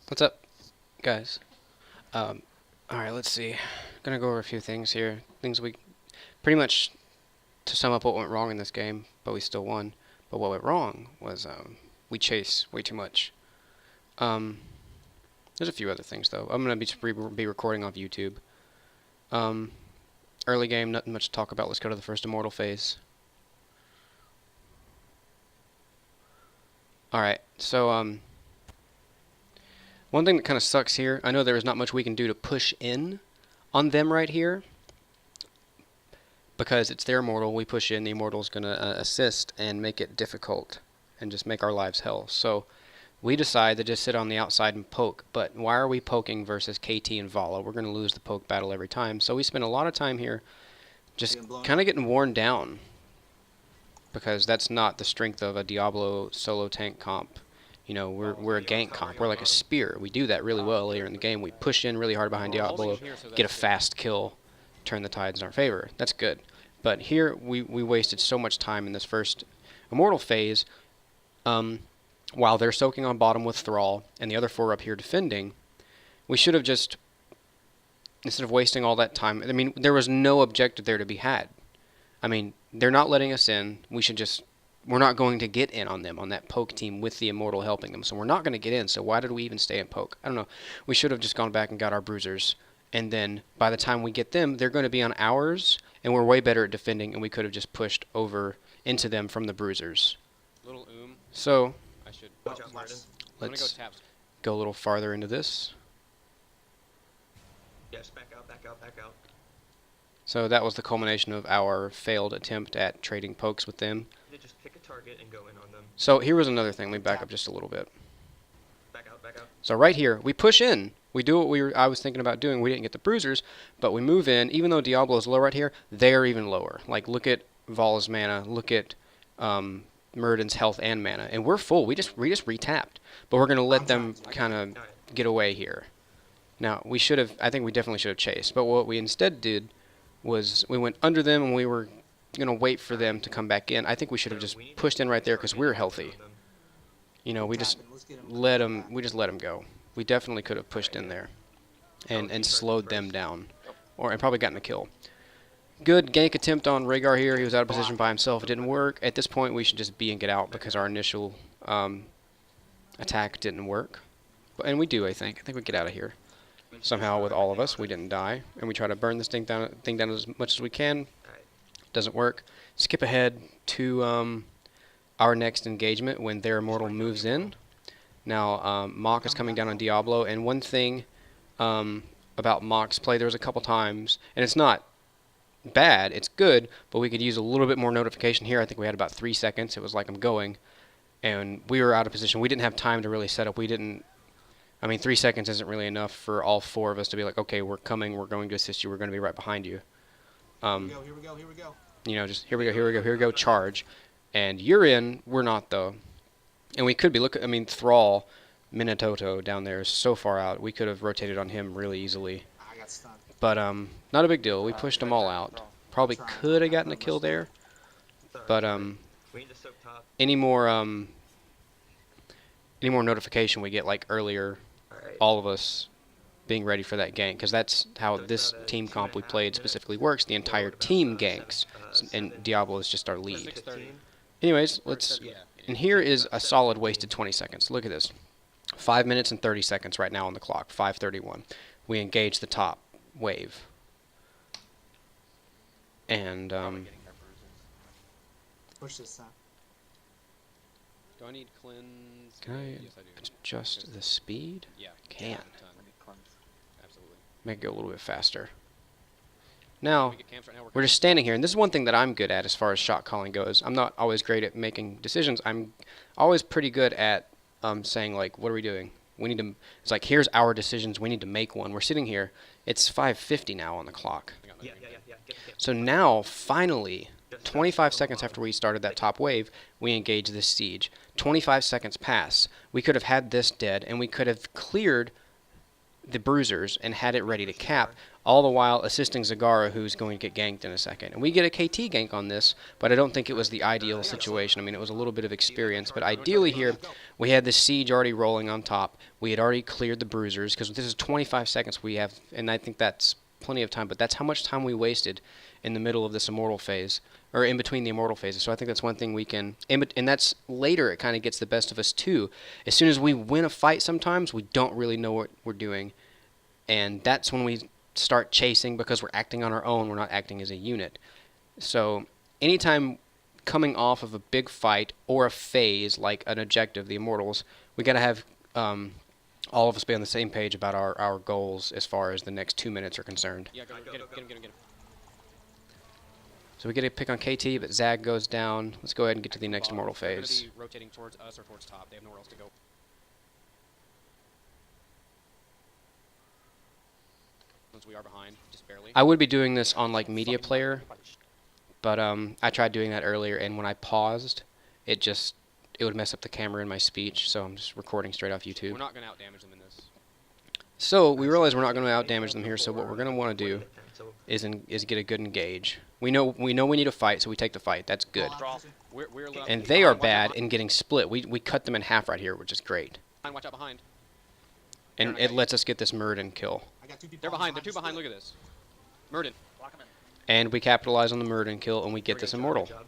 What's up, guys? Um, Alright, let's see. Gonna go over a few things here. Things we pretty much to sum up what went wrong in this game, but we still won. But what went wrong was we chase way too much. Um, there's a few other things though. I'm gonna be recording off YouTube. Um, Early game, nothing much to talk about. Let's go to the first immortal phase. Alright, so one thing that kind of sucks here, I know there is not much we can do to push in on them right here, because it's their immortal. We push in, the immortal's going to assist and make it difficult and just make our lives hell. So we decide to just sit on the outside and poke. But why are we poking versus KT and Vala? We're going to lose the poke battle every time. So we spend a lot of time here just kind of getting worn down, because that's not the strength of a Diablo solo tank comp. You know, we're a gank comp. We're like a spear. We do that really well later in the game. We push in really hard behind Diablo, get a fast kill, turn the tides in our favor. That's good. But here we wasted so much time in this first immortal phase, while they're soaking on bottom with Thrall and the other four up here defending. We should have just, instead of wasting all that time, I mean, there was no objective there to be had. I mean, they're not letting us in. We're not going to get in on them, on that poke team with the immortal helping them. So we're not going to get in. So why did we even stay in poke? I don't know. We should have just gone back and got our bruisers. And then by the time we get them, they're going to be on ours, and we're way better at defending, and we could have just pushed over into them from the bruisers. Little So I should. Watch out, Martin. let's go a little farther into this. Yes, back out, back out, back out. So that was the culmination of our failed attempt at trading pokes with them. They just pick a target and go in on them. So here was another thing. Let me back up just a little bit. Back out, back out. So right here, we push in. We do what I was thinking about doing. We didn't get the bruisers, but we move in. Even though Diablo is low right here, they're even lower. Like, look at Vala's mana. Look at Muradin's health and mana. And we're full. We just retapped. But we're going to let them kind of get away here. Now, I think we definitely should have chased. But what we instead did was we went under them and we were going to wait for them to come back in. I think we should have just pushed in right there because we're healthy. You know, we just let them go. We definitely could have pushed in there and slowed them down, and probably gotten a kill. Good gank attempt on Rhaegar here. He was out of position by himself. It didn't work. At this point, we should just be and get out because our initial attack didn't work. And we do, I think. I think we get out of here. Somehow, with all of us, we didn't die. And we try to burn this thing down as much as we can. Doesn't work. Skip ahead to our next engagement when their immortal moves in. Now, Mach is coming down on Diablo, and one thing about Mach's play, there was a couple times, and it's not bad, it's good, but we could use a little bit more notification here. I think we had about 3 seconds. It was like I'm going, and we were out of position. We didn't have time to really set up. I mean, 3 seconds isn't really enough for all four of us to be like, okay, we're coming, we're going to assist you, we're going to be right behind you. Here we go, here we go. You know, just here we go, charge. And you're in, we're not, though. And we could be, I mean, Thrall, Minatoto down there is so far out. We could have rotated on him really easily. I got stunned. But not a big deal. We pushed them all out. Probably could have gotten a kill there. But any more notification we get, like earlier, all of us being ready for that gank, because that's how this team comp we played specifically works. The entire team ganks, and Diablo is just our lead. Anyways, and here is a solid wasted 20 seconds. Look at this. 5 minutes and 30 seconds right now on the clock. 5:31. We engage the top wave. And Push this up. Do I need cleanse? can I Yes, I do. adjust the speed? Yeah. Can. Absolutely. Make it go a little bit faster. Now, We get camps right now, we're just standing here, and this is one thing that I'm good at as far as shot calling goes. I'm not always great at making decisions. I'm always pretty good at saying, like, what are we doing? It's like, here's our decisions. We need to make one. We're sitting here. It's 5:50 now on the clock. Yeah. So now, finally, 25 seconds after we started that top wave, we engage this siege. 25 seconds pass. We could have had this dead, and we could have cleared the bruisers and had it ready to cap, all the while assisting Zagara, who's going to get ganked in a second. And we get a KT gank on this, but I don't think it was the ideal situation. I mean, it was a little bit of experience, but ideally here, we had the siege already rolling on top. We had already cleared the bruisers, because this is 25 seconds we have, and I think that's plenty of time, but that's how much time we wasted in the middle of this immortal phase, or in between the immortal phases. So I think that's one thing we can, and that's later it kind of gets the best of us too. As soon as we win a fight sometimes, we don't really know what we're doing, and that's when we start chasing because we're acting on our own, we're not acting as a unit. So anytime coming off of a big fight or a phase like an objective, the Immortals, we got to have all of us be on the same page about our goals as far as the next 2 minutes are concerned. Yeah, go, get him. So we get a pick on KT, but Zag goes down. Let's go ahead and get to the next Immortal They're phase. gonna be rotating towards us or towards top. They have nowhere else to go. Since we are behind, just barely. I would be doing this on like Media Player, but I tried doing that earlier, and when I paused, it would mess up the camera in my speech, so I'm just recording straight off YouTube. We're not gonna outdamage them in this. So we realize we're not going to outdamage them here, so what we're going to want to do is get a good engage. We know we need a fight, so we take the fight. That's good. We're allowed And to they be are behind. bad in getting split. We cut them in half right here, which is great. Watch out behind. And it lets us get this Murden kill. I got 2 people They're on behind. the They're two behind. split. Look at this. Murden. And we capitalize on the Murden kill, and we get Great this job, Immortal. great job.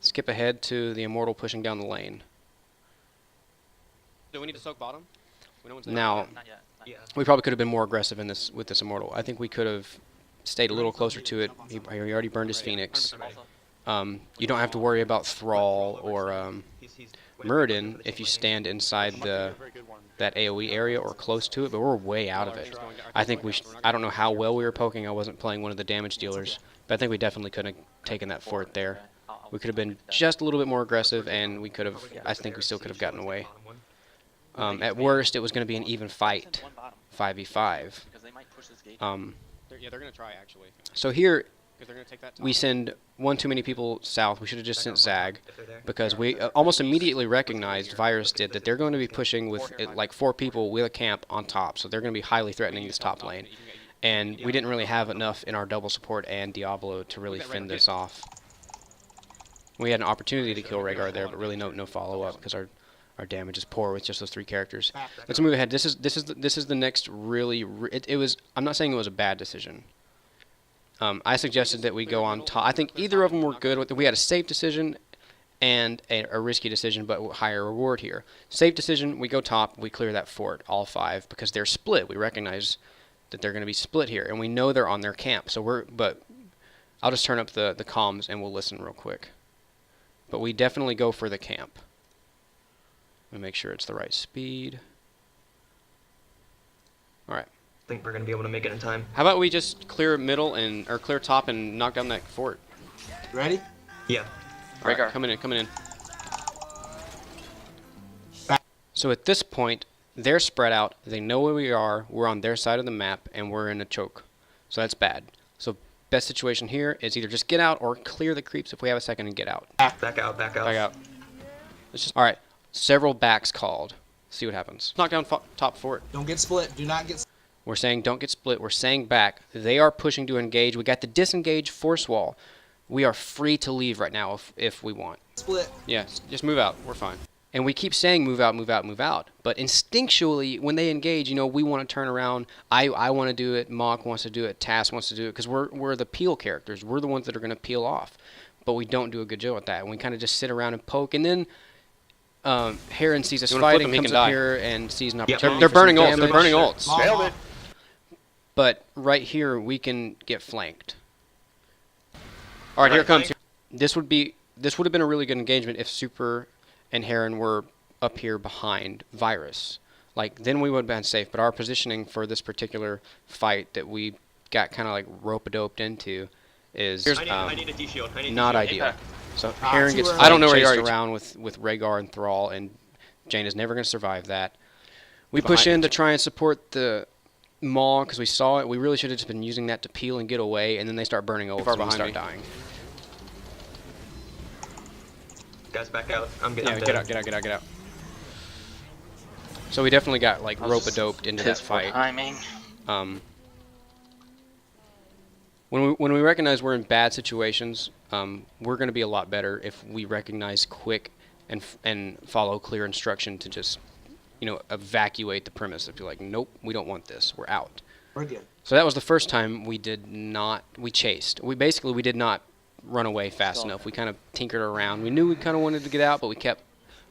Skip ahead to the Immortal pushing down the lane. Do we need to soak bottom? We know one's there. Now, Yeah. we probably could have been more aggressive in this with this Immortal. I think we could have stayed a little closer to it. He already burned his Phoenix. You don't have to worry about Thrall or He's Murden if you stand inside that AoE area or close to it, but we're way out of it. I think I don't know how well we were poking. I wasn't playing one of the damage dealers, but I think we definitely could have taken that fort there. We could have been just a little bit more aggressive, and we could have. I think we still could have gotten away. At worst, it was going to be an even fight, 5v5. They're gonna try actually. So here Because they're gonna take that. we top. send one too many people south. We should have just sent Zag, If they're there. because we almost immediately recognized, Virus did, that they're going to be pushing with like 4 people with a camp on top. So they're going to be highly threatening this top lane. And we didn't really have enough in our double support and Diablo to really fend this off. We had an opportunity to kill Rhaegar there, but really no follow-up because our damage is poor with just those 3 characters. Let's move ahead. This is the next really. It was. I'm not saying it was a bad decision. I suggested that we go on top. I think either of them were good. We had a safe decision and a risky decision, but higher reward here. Safe decision, we go top, we clear that fort, all 5, because they're split. We recognize that they're going to be split here, and we know they're on their camp. But I'll just turn up the comms and we'll listen real quick. But we definitely go for the camp. Let me make sure it's the right speed. All right. Think we're gonna be able to make it in time. How about we just clear middle or clear top and knock down that fort? Ready? Yeah. All right, coming in. So at this point, they're spread out. They know where we are. We're on their side of the map, and we're in a choke. So that's bad. So best situation here is either just get out or clear the creeps if we have a second and get out. Back out. Back out. Back out. All right. Several backs called. See what happens. Knock down top fort. Don't get split. Do not get We're saying don't get split. We're saying back. They are pushing to engage. We got the disengage force wall. We are free to leave right now if we want. split. Yeah, just move out. We're fine. And we keep saying move out, move out, move out. But instinctually, when they engage, we want to turn around. I want to do it. Mach wants to do it. Tass wants to do it. Because we're the peel characters. We're the ones that are going to peel off. But we don't do a good job at that. And we kind of just sit around and poke. And then Heron sees us fighting, comes up here and sees an opportunity. They're for some burning ults. They're damage. burning ults. Nailed it. But right here, we can get flanked. All right, here it comes. This would have been a really good engagement if Super and Heron were up here behind Virus. Like, then we would have been safe. But our positioning for this particular fight that we got kind of like rope-a-doped into is I need a D-shield. not ideal. So Ah, Heron too gets early. I don't know where you chased are. around with Rhaegar and Thrall, and Jane is never going to survive that. We push in to try and support the Maw because we saw it. We really should have just been using that to peel and get away, and then they start burning ults and we start dying. Guys, back out. I'm Yeah, dead. get out. So we definitely got like I was just rope-a-doped into that pissed for fight. timing. When we recognize we're in bad situations, we're going to be a lot better if we recognize quick and follow clear instruction to just, evacuate the premise. If you're like, nope, we don't want this, we're out. We're good. So that was the first time we chased. We did not run away fast enough. We kind of tinkered around. We knew we kind of wanted to get out, but we kept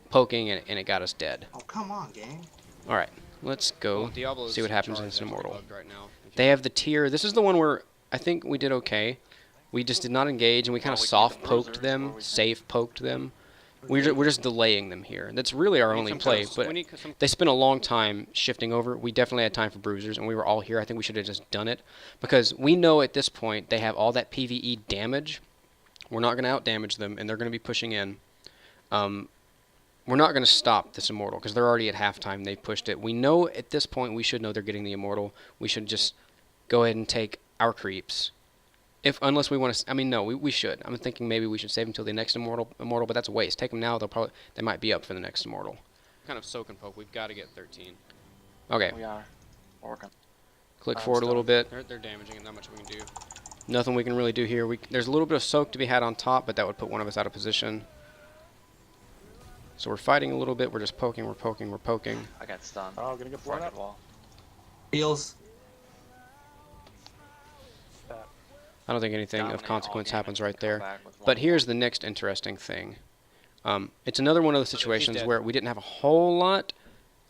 poking and it got us dead. Oh, come on, gang. All right, let's go Well, Diablo's see what happens in charge this is Immortal. bugged right now. They have the tier. This is the one where I think we did okay. We just did not engage, and we kind of we keep the soft poked bruisers, them, what do we think? safe poked them. We're just delaying them here. That's really our We need only some play, toast. but We need some- they spent a long time shifting over. We definitely had time for bruisers, and we were all here. I think we should have just done it, because we know at this point they have all that PvE damage. We're not going to out-damage them, and they're going to be pushing in. We're not going to stop this Immortal, because they're already at halftime. They've pushed it. We know at this point we should know they're getting the Immortal. We should just go ahead and take our creeps. Unless we want to, no, we should. I'm thinking maybe we should save them until the next Immortal, but that's a waste. Take them now, they might be up for the next Immortal. Kind of soak and poke. We've got to get 13. Okay, We are working. click I'm forward a little still- bit. They're damaging and not much we can do. Nothing we can really do here. There's a little bit of soak to be had on top, but that would put one of us out of position. So we're fighting a little bit. We're just poking, we're poking, we're poking. I got stunned. Oh, gonna get blown Fucking up. wall. Feels. I don't think anything Dominate of all consequence game happens and right come there. back with But one here's the next interesting thing. It's another one of those situations dead. where we didn't have a whole lot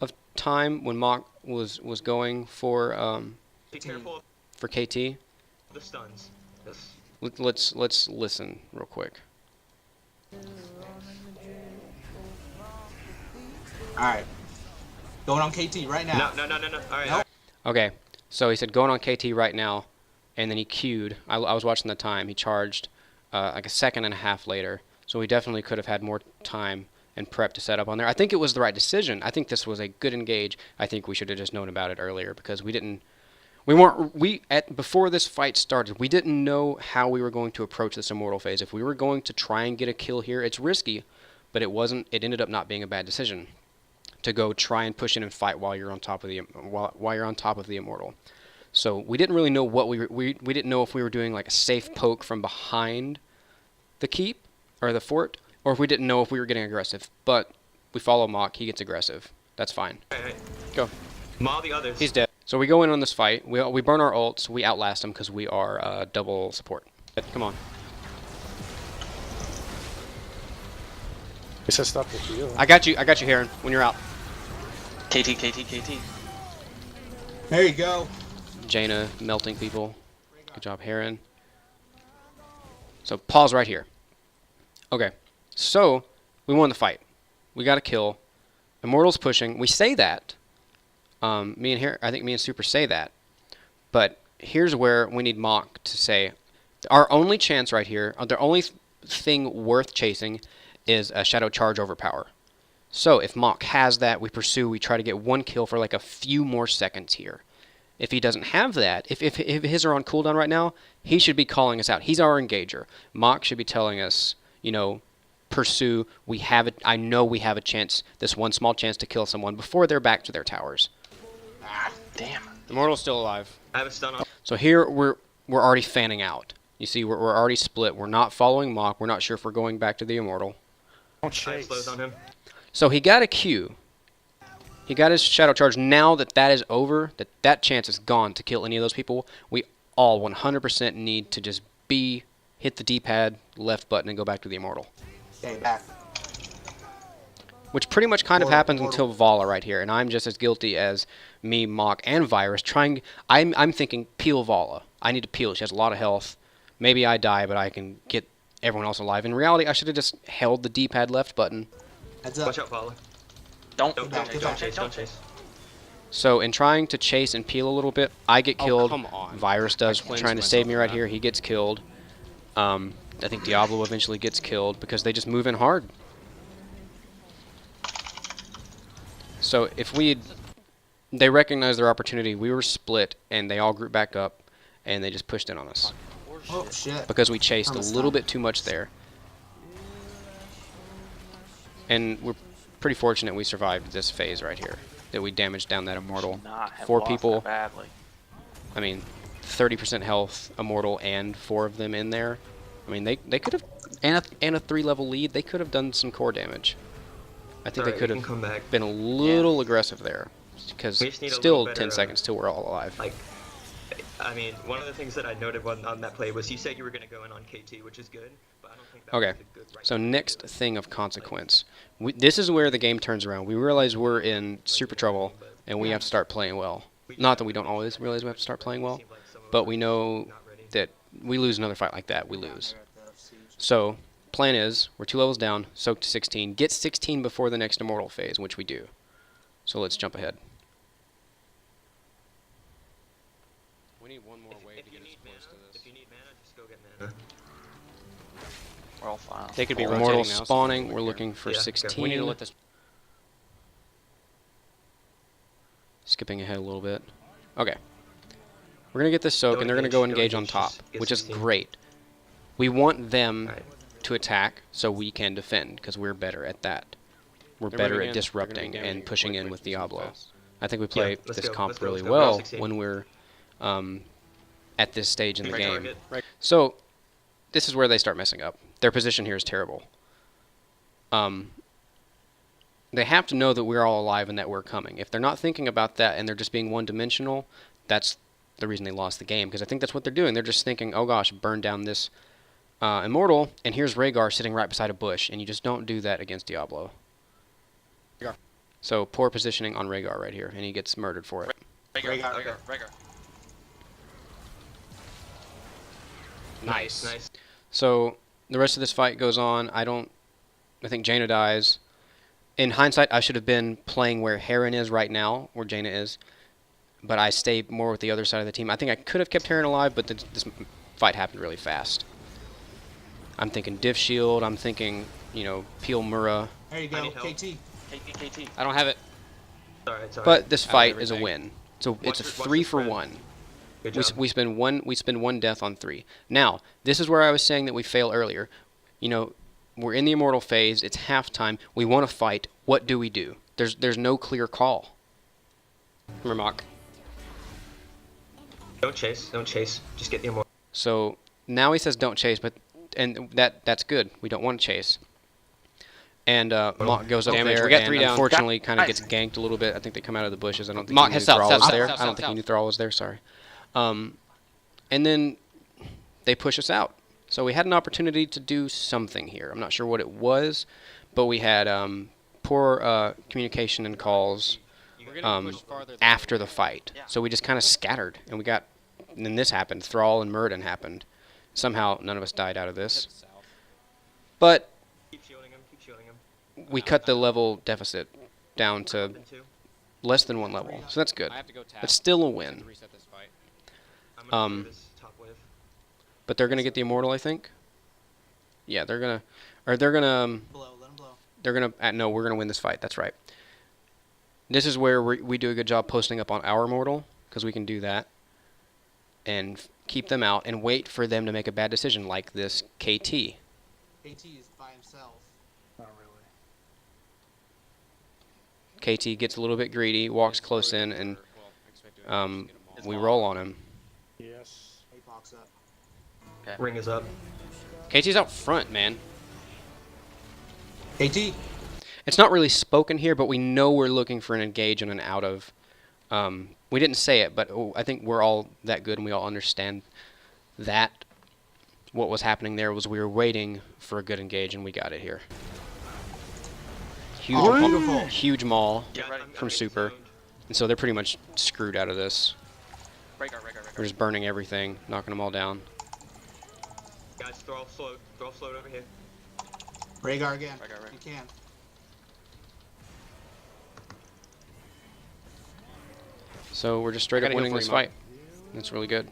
of time when Mach was going for Be careful of KT. the stuns. Yes. Let's listen real quick. All right. Going on KT right now. No. All right. Nope. All right. Okay, so he said going on KT right now, and then he queued. I was watching the time. He charged like a second and a half later, so we definitely could have had more time and prep to set up on there. I think it was the right decision. I think this was a good engage. I think we should have just known about it earlier, because before this fight started, we didn't know how we were going to approach this Immortal phase. If we were going to try and get a kill here, it's risky, but it ended up not being a bad decision to go try and push in and fight while you're on top of the Immortal. So we didn't really know what we didn't know if we were doing like a safe poke from behind the keep or the fort, or if we didn't know if we were getting aggressive. But we follow Mach, he gets aggressive. That's fine. All right. Go. Maul the others. He's dead. So we go in on this fight. We burn our ults. We outlast him because we are double support. Come on. He said stop with you. I got you, Heron, when you're out. KT. There you go. Jaina melting people. Good job, Heron. So pause right here. Okay, so we won the fight. We got a kill. Immortal's pushing. We say that. I think me and Super say that. But here's where we need Mach to say, our only chance right here, the only thing worth chasing is a Shadow Charge Overpower. So if Mach has that, we pursue, we try to get one kill for like a few more seconds here. If he doesn't have that, if his are on cooldown right now, he should be calling us out. He's our engager. Mach should be telling us, pursue, I know we have a chance, this one small chance to kill someone before they're back to their towers. Ah, damn. Immortal's still alive. I have a stun on. So here we're already fanning out. You see, we're already split. We're not following Mach. We're not sure if we're going back to the Immortal. Don't I have chase. slows on him. So he got a Q. He got his Shadow Charge. Now that is over, that chance is gone to kill any of those people, we all 100% need to just hit the D-pad, left button, and go back to the Immortal. Stay back. Which pretty much kind of Immortal, happens Immortal. until Vala right here, and I'm just as guilty as me, Mach, and Virus I'm thinking peel Vala. I need to peel. She has a lot of health. Maybe I die, but I can get everyone else alive. In reality, I should have just held the D-pad left button. Heads up. Watch out, Paula. Don't Don't chase. So in trying to chase and peel a little bit, I get Oh, killed. come on. Virus does, I cleansed trying to save myself me from right that. here. He gets killed. I think Diablo eventually gets killed because they just move in hard. So if they recognized their opportunity, we were split, and they all grouped back up, and they just pushed in on us Oh shit. because we chased a Almost little done. bit too much there. And we're pretty fortunate we survived this phase right here. that we damaged down that immortal. Should not have 4 lost people. that badly. I mean, 30% health immortal and 4 of them in there. I mean, they could have, and a 3-level lead. They could have done some core damage. I think Alright, they could we can have come back. been a little aggressive there, because We just need a still little better, 10 seconds till we're all alive. Like, I mean, one of the things that I noted on that play was you said you were gonna go in on KT, which is good, but I don't think that Okay, was a good right so time to next do it. thing of consequence. This is where the game turns around. We realize we're in super trouble, and we have to start playing well. Not that we don't always realize we have to start playing well, Seemed like some of but us we were know not ready. that we lose another fight like that, we lose. Here at the siege. So, plan is, we're 2 levels down, soak to 16, get 16 before the next immortal phase, which we do. So let's jump ahead. We need one more wave If to you get us need close mana, to this. if you need mana, just go get mana. We're all fine. They could be Immortal rotating now, so spawning, we we're care. looking for Yeah, okay. 16. We need to let this. Skipping ahead a little bit. Okay. We're going to get this soak, Go and they're going to go engage, go engage on engage, top, just get which is 16. great. We want them Alright. to attack so we can defend, because we're better at that. We're They're better moving at in. They're gonna be disrupting damaging and your pushing quick in with switches so Diablo. fast. I think we play let's this go, comp let's go, really let's go. We're all well 16. when we're at this stage in the Right game. target. Right. So, this is where they start messing up. Their position here is terrible. They have to know that we're all alive and that we're coming. If they're not thinking about that and they're just being one-dimensional, that's the reason they lost the game. Because I think that's what they're doing. They're just thinking, oh gosh, burn down this immortal, and here's Rhaegar sitting right beside a bush, and you just don't do that against Diablo. Rhaegar. So poor positioning on Rhaegar right here, and he gets murdered for it. Rhaegar. Nice. Nice. So the rest of this fight goes on. I think Jaina dies. In hindsight, I should have been playing where Heron is right now, where Jaina is. But I stayed more with the other side of the team. I think I could have kept Heron alive, but this fight happened really fast. I'm thinking Div Shield. I'm thinking, Peel Mura. There you I go, need help. KT. KT. I don't have it. Sorry. But this Out of fight is a everything. win. So it's a Watch the 3 for spread. 1. Good We, job. we spend one death on 3. Now, this is where I was saying that we fail earlier. We're in the immortal phase. It's halftime. We want to fight. What do we do? There's no clear call. Remember, Mock. Don't chase. Don't chase. Just get the immortal. So now he says don't chase, and that's good. We don't want to chase. And Mott goes up Damage. there We got and 3 down. unfortunately kind of Guys. gets ganked a little bit. I think they come out of the bushes. I don't think Mott, he knew head south, Thrall south, was south, there. south, I don't south, think he south. knew Thrall was there. Sorry. And then they push us out. So we had an opportunity to do something here. I'm not sure what it was, but we had poor communication and calls We're gonna push farther than after we the can. fight. Yeah. So we just kind of scattered, and then this happened. Thrall and Murden happened. Somehow none of us died out of this. Head south. But Keep shielding him. Keep shielding him. we cut the level deficit down to Up in 2. less than 1 level. So that's good. I have to go tap. It's still a to win. reset this fight. I'm gonna Um, clear this top wave. But they're going to get the immortal, I think. Yeah, they're going to Blow, let him blow. no, we're going to win this fight. That's right. This is where we do a good job posting up on our immortal, because we can do that and keep them out and wait for them to make a bad decision like this KT. KT is by himself. Not really. KT gets a little bit greedy, walks close in, and Well, I expect to just get 'em all. we roll on him. Yes. Apox up. Ring is up. KT's out front, man. KT. It's not really spoken here, but we know we're looking for an engage and an out of. We didn't say it, but I think we're all that good and we all understand that what was happening there was we were waiting for a good engage and we got it here. Huge, Oh, maul, beautiful. huge maul Get ready. I'm from getting Super, zoned. and so they're pretty much screwed out of this. Rhaegar. We're just burning everything, knocking them all down. Guys, throw off slowed. Throw off slowed over here. Rhaegar again. Rhaegar. You can. So we're just straight I up gotta go winning for this you, Mark. fight. That's really good.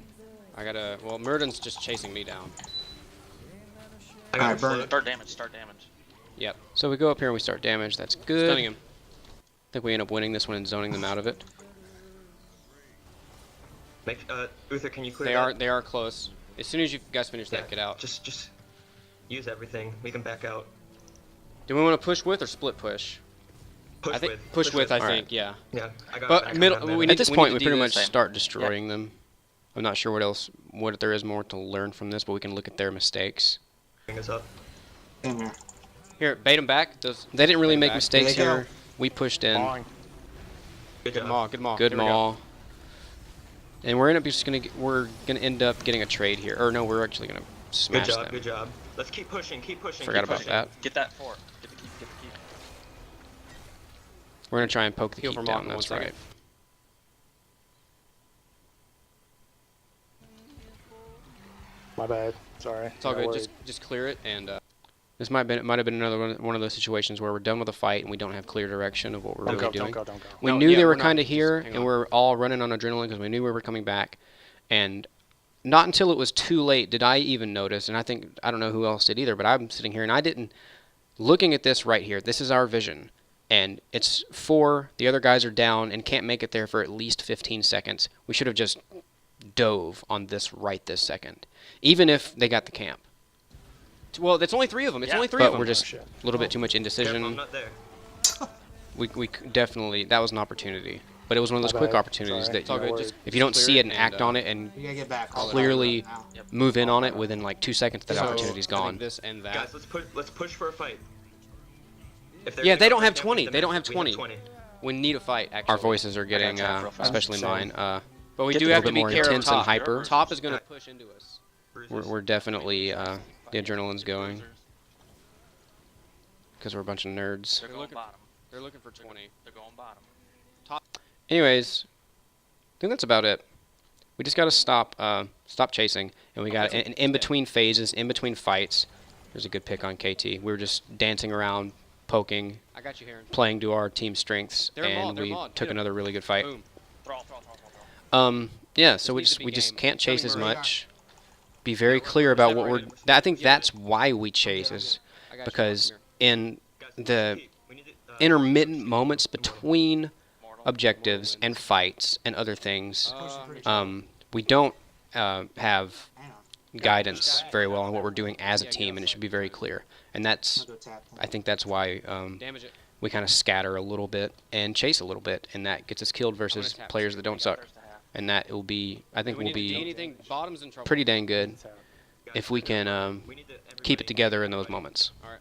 I gotta. Well, Murden's just chasing me down. I got Alright, him burn slowed. Start damage. Yep. So we go up here and we start damage. That's good. Stunning him. I think we end up winning this one and zoning them out of it. Uther, can you clear They that? are close. As soon as you guys finish Yeah, that, get out. Just use everything. We can back out. Do we want to push with or split push? Push I think with. push with. I Alright. think. Yeah. Yeah, I got But back on middle- that we mana. need At this to- point, need we to do pretty the much same. start destroying them. I'm not sure what there is more to learn from this, but we can look at their mistakes. Bring us up. Same here. Here, bait him back. Those. They didn't really Bring it make back. mistakes Here they go. here. We pushed in. Mauling. Good Good job. maul. Good maul. Good Here we go. maul. And we're gonna end up getting a trade here. Or no, we're actually gonna Good smash job. them. Good job. Let's keep pushing. Keep pushing. Forgot keep about pushing. that. Get that 4. Get the keep. Get the keep. We're gonna try and poke the Heal keep for down. Martin, That's 1 right. second. My bad. Sorry. It's all Got good. worried. Just clear it and. This might have been another one of those situations where we're done with the fight and we don't have clear direction of what we're Don't really go, doing. don't go, don't go. We No, knew yeah, they were we're not. kind of Just here, hang and on. we're all running on adrenaline because we knew we were coming back. And not until it was too late did I even notice, and I don't know who else did either, but I'm sitting here and I didn't. Looking at this right here, this is our vision. And it's 4, the other guys are down and can't make it there for at least 15 seconds. We should have just dove on this right this second, even if they got the camp. Well, it's only 3 of them. It's Yeah. only 3 of But them. we're just shit. a little bit too much Careful, I'm indecision. not there. Definitely, that was an opportunity. But it was one of those My quick bad. opportunities Sorry. that It's all No good. worries. Just if you don't clear see it and and, act on it and We gotta get back. Call it out clearly now. move in on it within like 2 seconds, that So, opportunity's I think gone. this and that. Guys, let's push for a fight. If they're Yeah, gonna they go don't for have camp, 20. then They don't we have 20. 20. We need a fight. Actually. Our voices are getting, tap real fast. especially Same. mine, But we Get do the have to little be bit more careful. intense and Top. hyper. Top is going to push into us. Bruisers. We're definitely, the adrenaline's going because we're a bunch of nerds. They're They're going looking- bottom. They're looking for 20. They're going bottom. Anyways, I think that's about it. We just got to stop chasing, and we got in between phases, in between fights. There's a good pick on KT. We were just dancing around, poking, I got you, Heron. playing to our team strengths, They're mauled, and they're we mauled. took Hit 'em. another really good fight. Boom. Throw. Throw. Yeah, so needs to be we just game. can't Tell me chase as where we are. much. Be very clear about what we're. I think that's why we chase is I got you. because Come in Guys, the keep. We need to, intermittent moments between Mortal. objectives and fights and other things, here. we don't have Hang on. guidance very well on what we're doing as a team, and it should be very clear. And that's, I'm gonna go tap. I think that's why Damage it. we kind of scatter a little bit and chase a little bit, and that gets us killed versus tap. players that don't suck. And that will be, I think, Do we will need to do be anything? Bottom's in trouble. pretty dang good Tap. guys, if we can we need to keep it everybody- together in those moments. All right.